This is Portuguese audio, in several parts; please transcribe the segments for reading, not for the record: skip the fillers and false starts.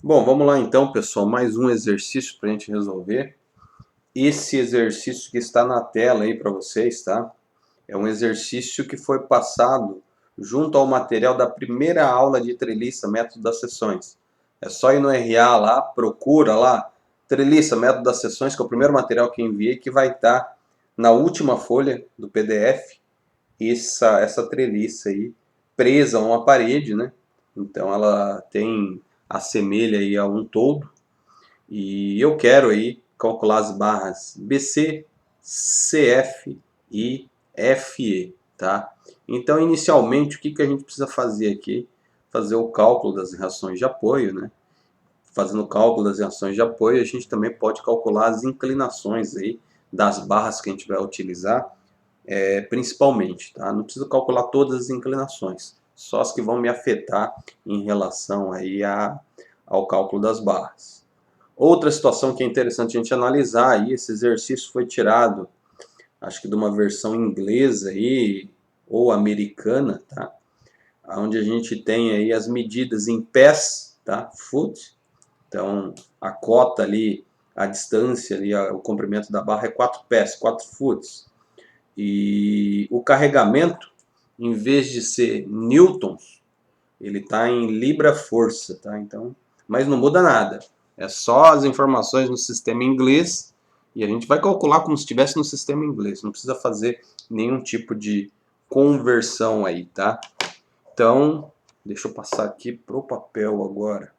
Bom, vamos lá então, pessoal, mais um exercício para a gente resolver. Esse exercício que está na tela aí para vocês, tá? É um exercício que foi passado junto ao material da primeira aula de treliça, método das seções. É só ir no RA lá, procura lá, treliça, método das seções, que é o primeiro material que eu enviei, que vai estar na última folha do PDF, essa treliça aí, presa a uma parede, né? Então ela tem, assemelha aí a um todo, e eu quero aí calcular as barras BC, CF e FE, tá? Então, inicialmente, o que a gente precisa fazer aqui? Fazer o cálculo das reações de apoio, né? Fazendo o cálculo das reações de apoio, a gente também pode calcular as inclinações aí das barras que a gente vai utilizar, principalmente, tá? Não preciso calcular todas as inclinações, só as que vão me afetar em relação aí ao cálculo das barras. Outra situação que é interessante a gente analisar aí, esse exercício foi tirado, acho que de uma versão inglesa aí, ou americana, tá? Onde a gente tem aí as medidas em pés, tá? Foot. Então, a cota ali, a distância ali, o comprimento da barra é 4 pés, 4 foots. E o carregamento, em vez de ser newtons, ele está em libra-força, tá? Então, mas não muda nada. É só as informações no sistema inglês e a gente vai calcular como se estivesse no sistema inglês. Não precisa fazer nenhum tipo de conversão aí, tá? Então, deixa eu passar aqui pro papel agora.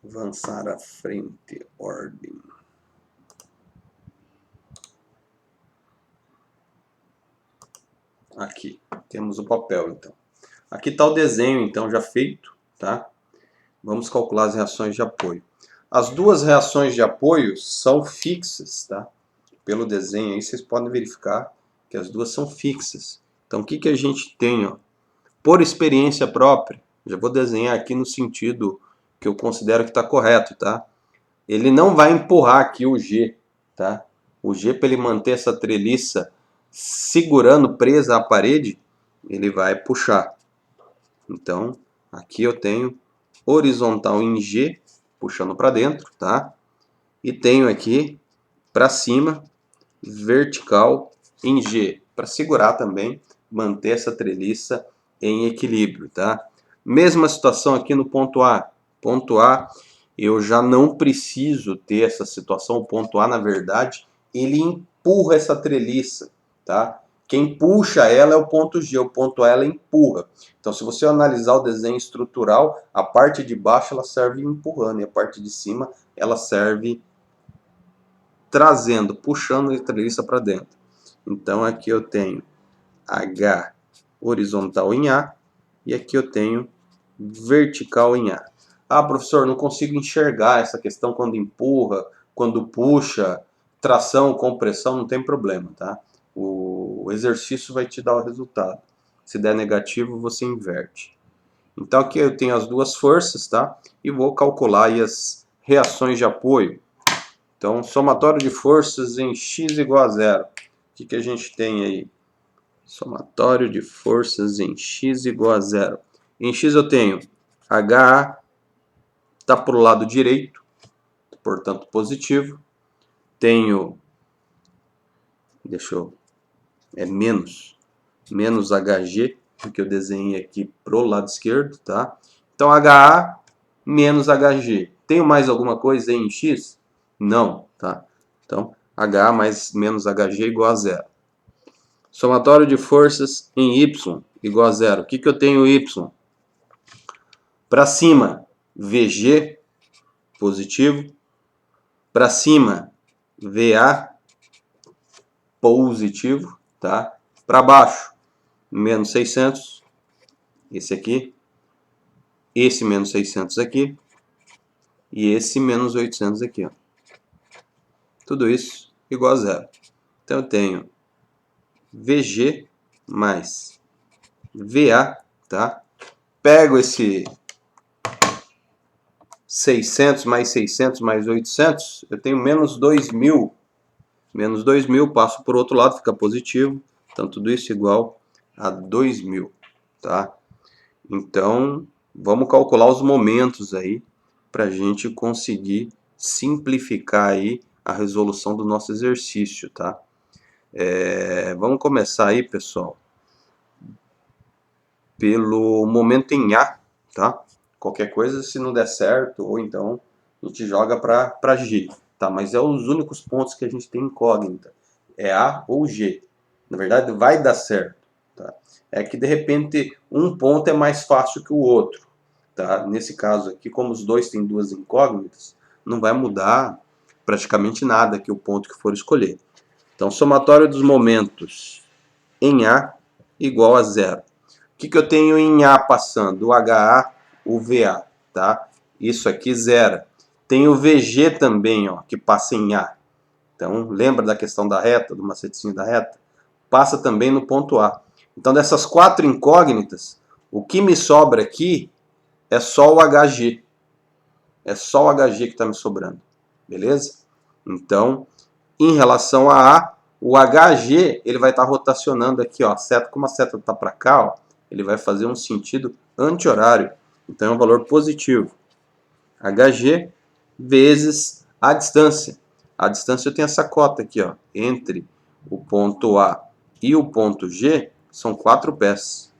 Avançar à frente, ordem. Aqui, temos o papel, então. Aqui está o desenho, então, já feito, tá? Vamos calcular as reações de apoio. As duas reações de apoio são fixas, tá? Pelo desenho aí vocês podem verificar que as duas são fixas. Então o que a gente tem, ó? Por experiência própria, já vou desenhar aqui no sentido que eu considero que está correto, tá? Ele não vai empurrar aqui o G, tá? O G, para ele manter essa treliça segurando presa à parede, ele vai puxar. Então, aqui eu tenho horizontal em G, puxando para dentro, tá? E tenho aqui para cima, vertical em G, para segurar também, manter essa treliça em equilíbrio, tá? Mesma situação aqui no ponto A. Ponto A, eu já não preciso ter essa situação. O ponto A, na verdade, ele empurra essa treliça, tá? Quem puxa ela é o ponto G, o ponto A ela empurra. Então, se você analisar o desenho estrutural, a parte de baixo ela serve empurrando e a parte de cima ela serve trazendo, puxando a treliça para dentro. Então, aqui eu tenho H horizontal em A e aqui eu tenho vertical em A. Ah, professor, não consigo enxergar essa questão quando empurra, quando puxa, tração, compressão, não tem problema, tá? O exercício vai te dar o resultado. Se der negativo, você inverte. Então aqui eu tenho as duas forças, tá? E vou calcular aí as reações de apoio. Então, somatório de forças em x igual a zero. O que a gente tem aí? Somatório de forças em x igual a zero. Em x eu tenho HA está para o lado direito, portanto positivo. Tenho, menos HG, que eu desenhei aqui para o lado esquerdo, tá? Então HA menos HG. Tenho mais alguma coisa aí em x? Não, tá? Então HA mais menos HG igual a zero. Somatório de forças em y igual a zero. O que eu tenho y? Para cima, VG positivo. Para cima, VA positivo, tá? Para baixo, menos 600, esse aqui, esse menos 600 aqui, e esse menos 800 aqui, ó. Tudo isso igual a zero. Então eu tenho VG mais VA, tá? Pego esse 600 mais 800, eu tenho menos 2.000. Menos 2.000, passo por outro lado, fica positivo. Então tudo isso igual a 2000, tá? Então, vamos calcular os momentos aí para a gente conseguir simplificar aí a resolução do nosso exercício, tá? Vamos começar aí, pessoal, pelo momento em A, tá? Qualquer coisa, se não der certo, ou então a gente joga para G, tá? Mas é os únicos pontos que a gente tem incógnita, é A ou G. Na verdade, vai dar certo, tá? É que de repente um ponto é mais fácil que o outro, tá? Nesse caso aqui, como os dois têm duas incógnitas, não vai mudar praticamente nada aqui o ponto que for escolher. Então, somatório dos momentos em A igual a zero. O que eu tenho em A passando? O HA, o VA, tá? Isso aqui zero. Tem o VG também, ó, que passa em A. Então, lembra da questão da reta, do macetezinho da reta? Passa também no ponto A. Então, dessas quatro incógnitas, o que me sobra aqui é só o HG. É só o HG que está me sobrando. Beleza? Então, em relação a A, o HG ele vai estar rotacionando aqui, ó, como a seta está para cá, ó, ele vai fazer um sentido anti-horário. Então é um valor positivo. HG vezes a distância. A distância eu tenho essa cota aqui, ó, entre o ponto A e o ponto G, são 4 pés.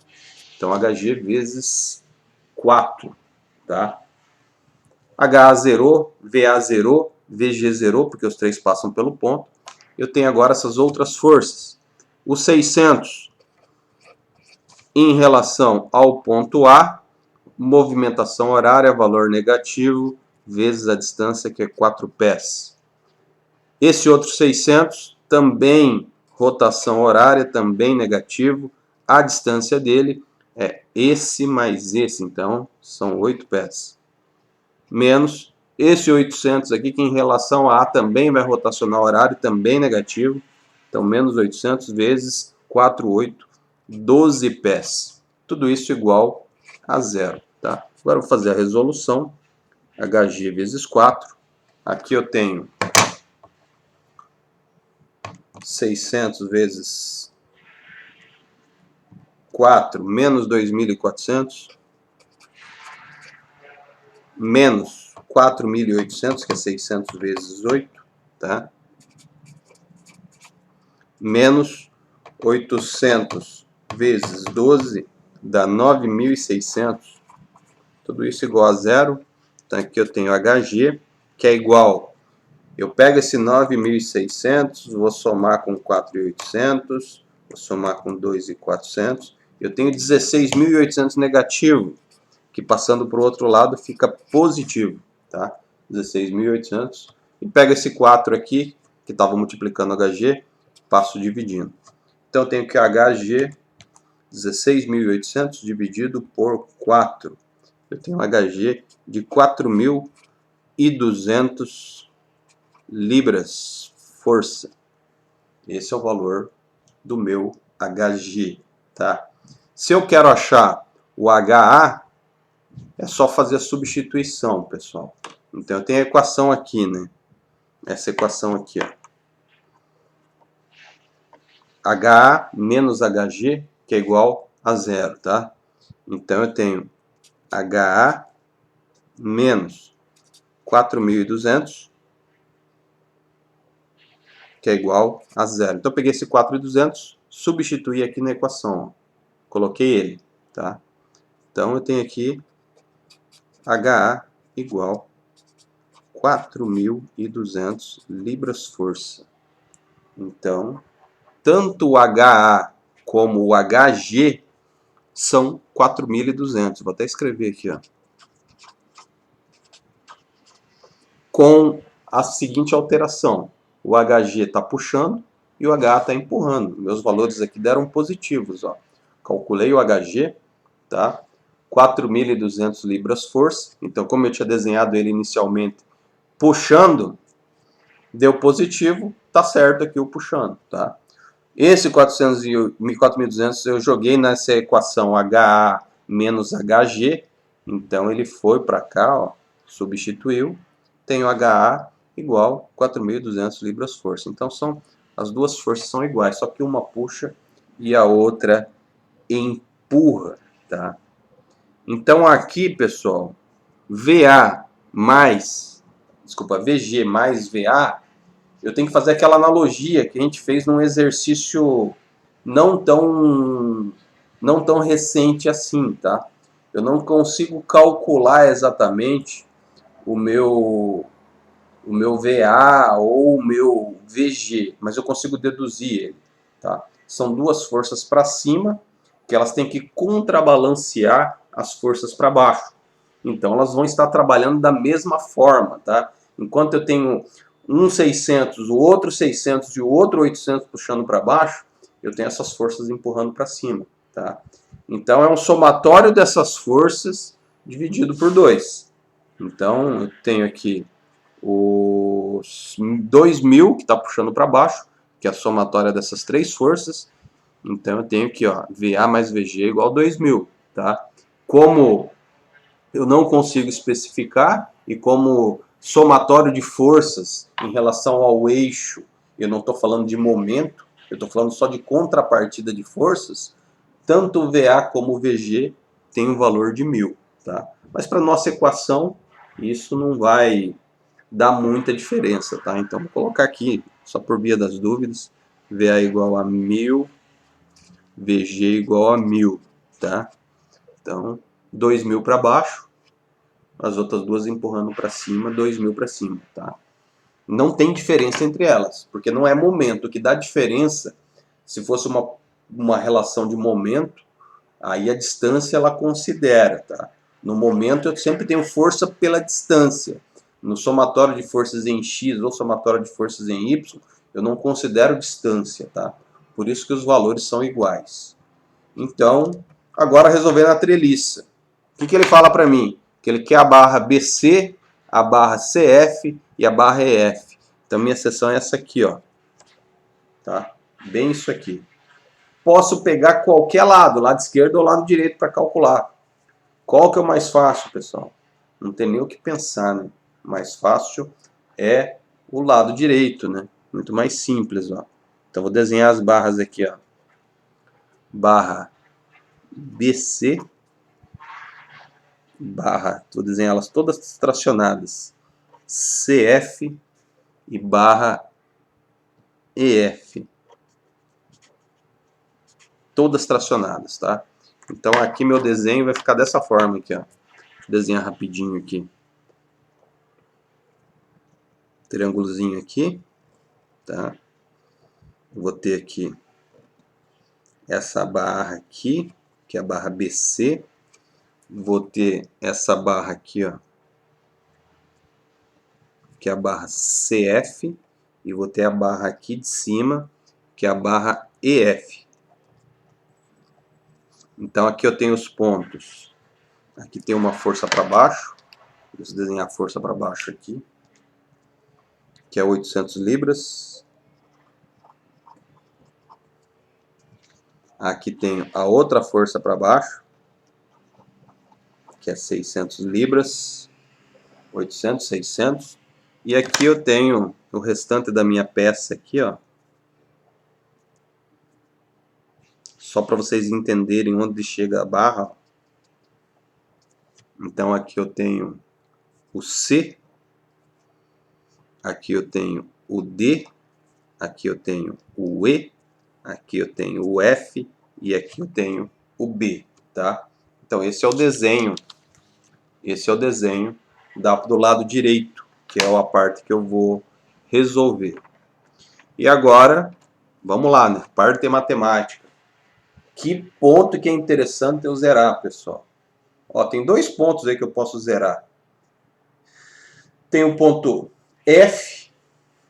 Então HG vezes 4, tá? HA zerou, VA zerou, VG zerou, porque os três passam pelo ponto. Eu tenho agora essas outras forças. O 600 em relação ao ponto A, movimentação horária, valor negativo, vezes a distância, que é 4 pés. Esse outro 600, também rotação horária, também negativo. A distância dele é esse mais esse, então são 8 pés. Menos esse 800 aqui, que em relação a A também vai rotacionar horário, também negativo. Então, menos 800 vezes 4, 8, 12 pés. Tudo isso igual a zero, tá? Agora eu vou fazer a resolução. HG vezes 4. Aqui eu tenho 600 vezes 4, menos 2.400. Menos 4.800, que é 600 vezes 8, tá? Menos 800 vezes 12 dá 9.600. Tudo isso igual a zero. Então aqui eu tenho HG, que é igual. Eu pego esse 9.600, vou somar com 4.800, vou somar com 2.400. Eu tenho 16.800 negativo, que passando para o outro lado fica positivo, tá? 16.800. E pego esse 4 aqui, que estava multiplicando HG, passo dividindo. Então eu tenho que HG 16.800 dividido por 4. Eu tenho HG de 4.200 libras força. Esse é o valor do meu HG, tá? Se eu quero achar o HA, é só fazer a substituição, pessoal. Então eu tenho a equação aqui, né? Essa equação aqui, ó. HA menos HG, que é igual a zero, tá? Então eu tenho HA menos 4.200, que é igual a zero. Então eu peguei esse 4.200, substituí aqui na equação, ó. Coloquei ele, tá? Então eu tenho aqui HA igual 4.200 libras-força. Então, tanto o HA como o HG são 4.200. Vou até escrever aqui, ó. Com a seguinte alteração. O HG está puxando e o HA está empurrando. Meus valores aqui deram positivos, ó. Calculei o HG, tá? 4.200 libras-força. Então, como eu tinha desenhado ele inicialmente puxando, deu positivo, tá certo aqui o puxando, tá? Esse 4.200 eu joguei nessa equação HA menos HG, então ele foi para cá, ó, substituiu, tenho HA igual 4.200 libras-força. Então as duas forças são iguais, só que uma puxa e a outra empurra, tá? Então aqui, pessoal, VA mais, desculpa, VG mais VA, eu tenho que fazer aquela analogia que a gente fez num exercício não tão recente assim, tá? Eu não consigo calcular exatamente o meu VA ou o meu VG, mas eu consigo deduzir ele, tá? São duas forças para cima que elas têm que contrabalancear as forças para baixo. Então elas vão estar trabalhando da mesma forma, tá? Enquanto eu tenho um 600, o outro 600 e o outro 800 puxando para baixo, eu tenho essas forças empurrando para cima, tá? Então é um somatório dessas forças dividido por 2. Então eu tenho aqui os 2000 que está puxando para baixo, que é a somatória dessas três forças. Então eu tenho aqui, ó, VA mais VG igual a 2000, tá? Como eu não consigo especificar e como somatório de forças em relação ao eixo, eu não estou falando de momento, eu estou falando só de contrapartida de forças, tanto o VA como o VG tem um valor de 1000, tá? Mas para nossa equação, isso não vai dar muita diferença, tá? Então vou colocar aqui, só por via das dúvidas, VA igual a 1000, VG igual a 1000, tá? Então, 2000 para baixo, as outras duas empurrando para cima, 2000 para cima, tá? Não tem diferença entre elas, porque não é momento. O que dá diferença, se fosse uma relação de momento, aí a distância ela considera, tá? No momento eu sempre tenho força pela distância. No somatório de forças em X ou somatório de forças em Y, eu não considero distância, tá? Por isso que os valores são iguais. Então, agora resolvendo a treliça. O que ele fala para mim? Que ele quer a barra BC, a barra CF e a barra EF. Então minha seção é essa aqui, ó. Tá? Bem isso aqui. Posso pegar qualquer lado esquerdo ou lado direito para calcular. Qual que é o mais fácil, pessoal? Não tem nem o que pensar, né? O mais fácil é o lado direito, né? Muito mais simples, ó. Então vou desenhar as barras aqui, ó. Barra BC, barra, vou desenhar elas todas tracionadas, CF e barra EF. Todas tracionadas, tá? Então aqui meu desenho vai ficar dessa forma aqui, ó. Deixa eu desenhar rapidinho aqui. Triângulozinho aqui, tá? Eu vou ter aqui essa barra aqui, que é a barra BC. Vou ter essa barra aqui, ó, que é a barra CF. E vou ter a barra aqui de cima, que é a barra EF. Então aqui eu tenho os pontos. Aqui tem uma força para baixo. Vou desenhar a força para baixo aqui, que é 800 libras. Aqui tenho a outra força para baixo, que é 600 libras. 800, 600. E aqui eu tenho o restante da minha peça aqui, ó. Só para vocês entenderem onde chega a barra. Então aqui eu tenho o C. Aqui eu tenho o D. Aqui eu tenho o E. Aqui eu tenho o F. E aqui eu tenho o B, tá? Então esse é o desenho. Esse é o desenho do lado direito, que é a parte que eu vou resolver. E agora, vamos lá, né? Parte matemática. Que ponto que é interessante eu zerar, pessoal? Ó, tem dois pontos aí que eu posso zerar. Tem o ponto F.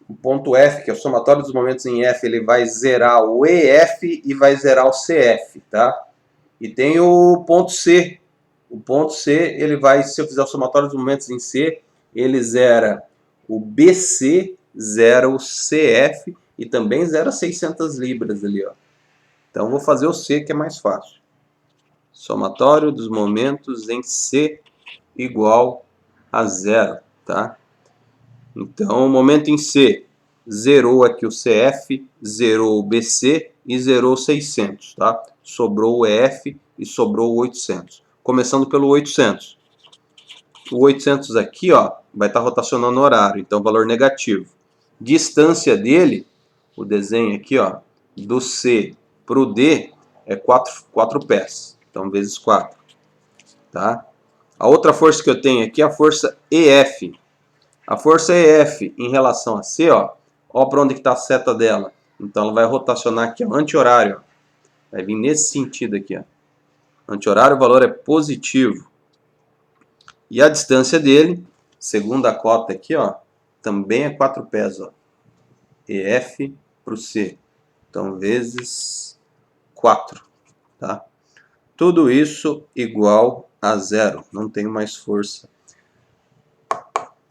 O ponto F, que é o somatório dos momentos em F, ele vai zerar o EF e vai zerar o CF, tá? E tem o ponto C. O ponto C, ele vai, se eu fizer o somatório dos momentos em C, ele zera o BC, zera o CF e também zera 600 libras ali, ó. Então vou fazer o C, que é mais fácil. Somatório dos momentos em C igual a zero, tá? Então o momento em C zerou aqui o CF, zerou o BC, e zerou 600, tá? Sobrou o EF e sobrou o 800. Começando pelo 800. O 800 aqui, ó, vai estar rotacionando no horário, então valor negativo. Distância dele, o desenho aqui, ó, do C para o D é 4 pés, então vezes 4, tá? A outra força que eu tenho aqui é a força EF. A força EF em relação a C, ó para onde está a seta dela. Então ela vai rotacionar aqui, ó, anti-horário, ó. Vai vir nesse sentido aqui, ó. Anti-horário, o valor é positivo. E a distância dele, segundo a cota aqui, ó, também é 4 pés, ó. EF para o C. Então, vezes 4, tá? Tudo isso igual a 0. Não tenho mais força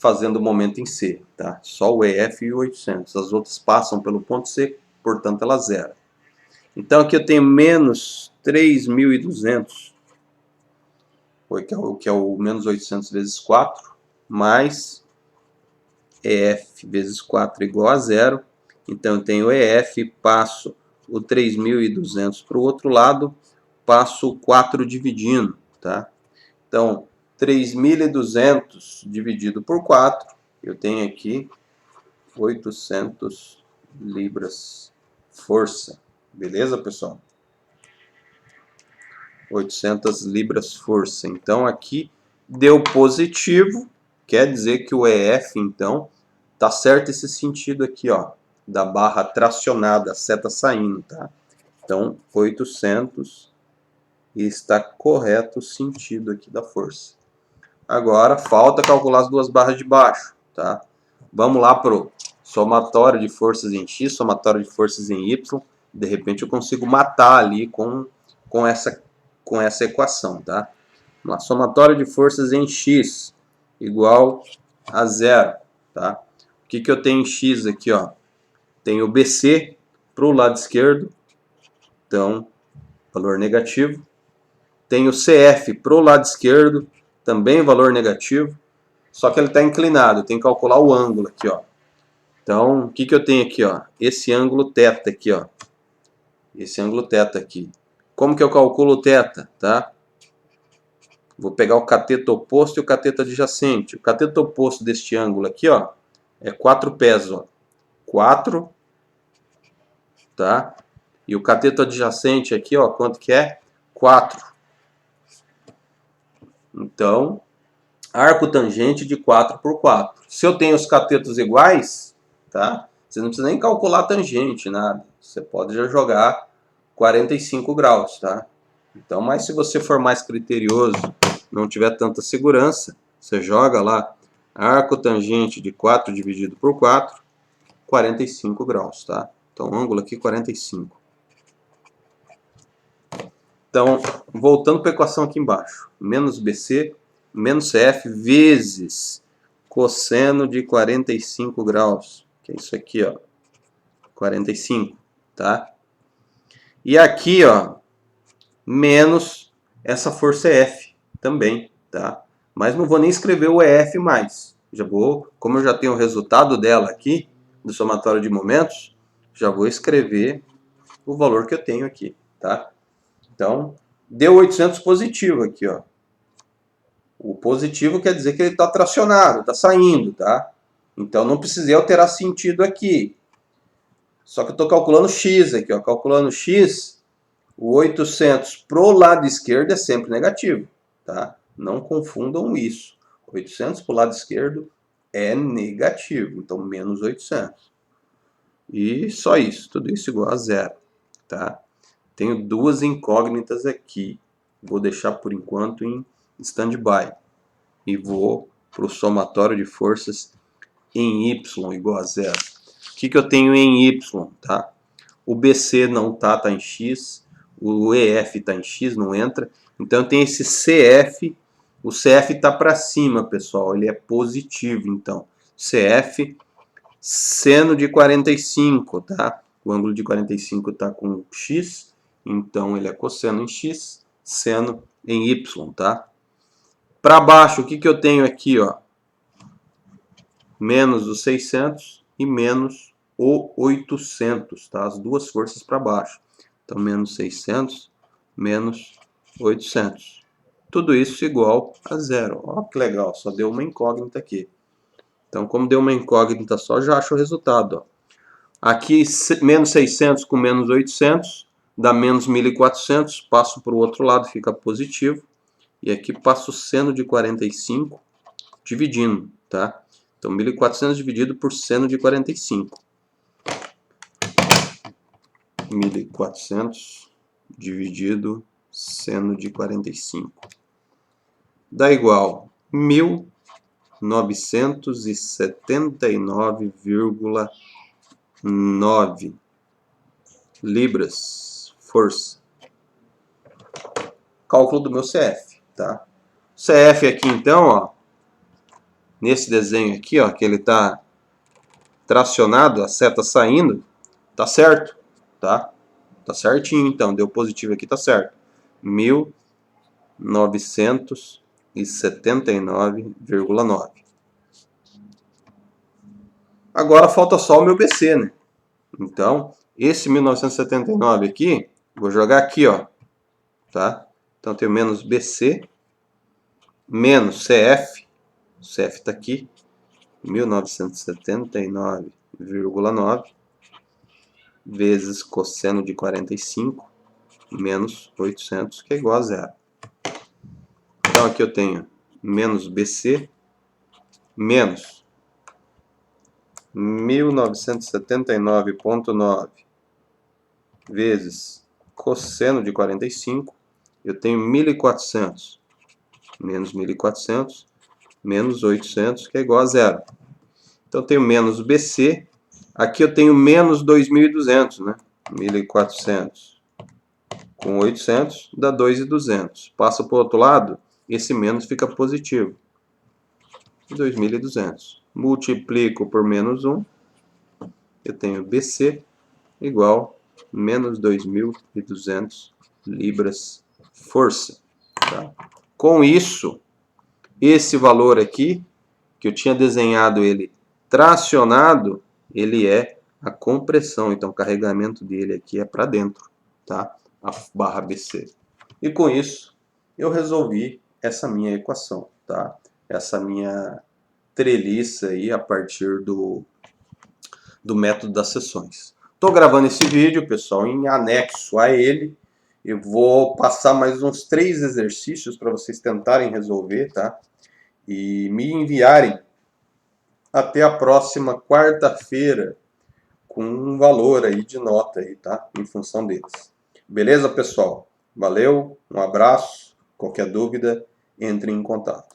fazendo o momento em C, tá? Só o EF e o 800. As outras passam pelo ponto C, portanto ela zera. Então aqui eu tenho menos 3.200, que é o menos 800 vezes 4, mais EF vezes 4 igual a 0. Então eu tenho EF, passo o 3.200 para o outro lado, passo o 4 dividindo, tá? Então 3.200 dividido por 4, eu tenho aqui 800 libras força. Beleza, pessoal? 800 libras força. Então aqui deu positivo, quer dizer que o EF, então, tá certo esse sentido aqui, ó, da barra tracionada, a seta saindo, tá? Então, 800 e está correto o sentido aqui da força. Agora, falta calcular as duas barras de baixo, tá? Vamos lá pro somatório de forças em X, somatório de forças em Y. De repente eu consigo matar ali com essa equação, tá? Vamos lá, somatório de forças em X igual a 0, tá? O que eu tenho em X aqui, ó? Tenho o BC para o lado esquerdo, então, valor negativo. Tenho o CF para o lado esquerdo, também valor negativo, só que ele está inclinado, eu tenho que calcular o ângulo aqui, ó. Então, o que eu tenho aqui, ó? Esse ângulo θ aqui, ó. Esse ângulo θ aqui. Como que eu calculo o θ, tá? Vou pegar o cateto oposto e o cateto adjacente. O cateto oposto deste ângulo aqui, ó, é 4 pés, ó. 4, tá? E o cateto adjacente aqui, ó, quanto que é? 4. Então, arco tangente de 4 por 4. Se eu tenho os catetos iguais, tá? Você não precisa nem calcular a tangente, nada. Você pode já jogar 45 graus, tá? Então, mas se você for mais criterioso, não tiver tanta segurança, você joga lá arco tangente de 4 dividido por 4, 45 graus, tá? Então, ângulo aqui 45. Então, voltando para a equação aqui embaixo, menos BC, menos CF vezes cosseno de 45 graus, que é isso aqui, ó, 45, tá? E aqui, ó, menos essa força F também, tá? Mas não vou nem escrever o EF mais. Já vou, como eu já tenho o resultado dela aqui, do somatório de momentos, já vou escrever o valor que eu tenho aqui, tá? Então, deu 800 positivo aqui, ó. O positivo quer dizer que ele está tracionado, está saindo, tá? Então, não precisei alterar sentido aqui. Só que eu estou calculando X aqui, ó. Calculando X, o 800 pro lado esquerdo é sempre negativo, tá? Não confundam isso. 800 pro lado esquerdo é negativo, então menos 800. E só isso, tudo isso igual a 0, tá? Tenho duas incógnitas aqui. Vou deixar por enquanto em stand-by. E vou para o somatório de forças em Y igual a 0. O que eu tenho em Y, tá? O BC não tá em X. O EF está em X, não entra. Então tem esse CF. O CF está para cima, pessoal. Ele é positivo, então. CF, seno de 45, tá? O ângulo de 45 está com X. Então ele é cosseno em X, seno em Y, tá? Para baixo, o que eu tenho aqui, ó? Menos o 600 e menos o 800, tá? As duas forças para baixo. Então, menos 600, menos 800. Tudo isso igual a zero. Ó, que legal, só deu uma incógnita aqui. Então, como deu uma incógnita só, já acho o resultado. Ó. Aqui, menos 600 com menos 800, dá menos 1.400. Passo para o outro lado, fica positivo. E aqui passo o seno de 45, dividindo, tá? Então, 1.400 dividido por seno de 45. 1.400 dividido seno de 45. Dá igual 1.979,9 libras, força. Cálculo do meu CF, tá? CF aqui então, ó, nesse desenho aqui, ó, que ele tá tracionado, a seta saindo, tá certo, tá? Tá certinho então, deu positivo aqui, tá certo. 1.979,9. Agora falta só o meu BC, né? Então, esse 1979 aqui, vou jogar aqui, ó, tá? Então, tenho menos BC, menos CF, o CF está aqui, 1979,9, vezes cosseno de 45, menos 800, que é igual a zero. Então, aqui eu tenho menos BC, menos 1979,9 vezes cosseno de 45, eu tenho 1.400, menos 1.400, menos 800, que é igual a zero. Então, eu tenho menos BC, aqui eu tenho menos 2.200, né? 1.400 com 800 dá 2.200. Passa para o outro lado, esse menos fica positivo. 2.200. Multiplico por menos 1, eu tenho BC igual menos 2.200 libras força. Tá? Com isso, esse valor aqui, que eu tinha desenhado ele tracionado, ele é a compressão. Então, o carregamento dele aqui é para dentro, tá? A barra BC. E com isso, eu resolvi essa minha equação, tá? Essa minha treliça aí a partir do método das seções. Estou gravando esse vídeo, pessoal, em anexo a ele. Eu vou passar mais uns 3 exercícios para vocês tentarem resolver, tá? E me enviarem até a próxima quarta-feira com um valor aí de nota aí, tá? Em função deles. Beleza, pessoal? Valeu, um abraço. Qualquer dúvida, entre em contato.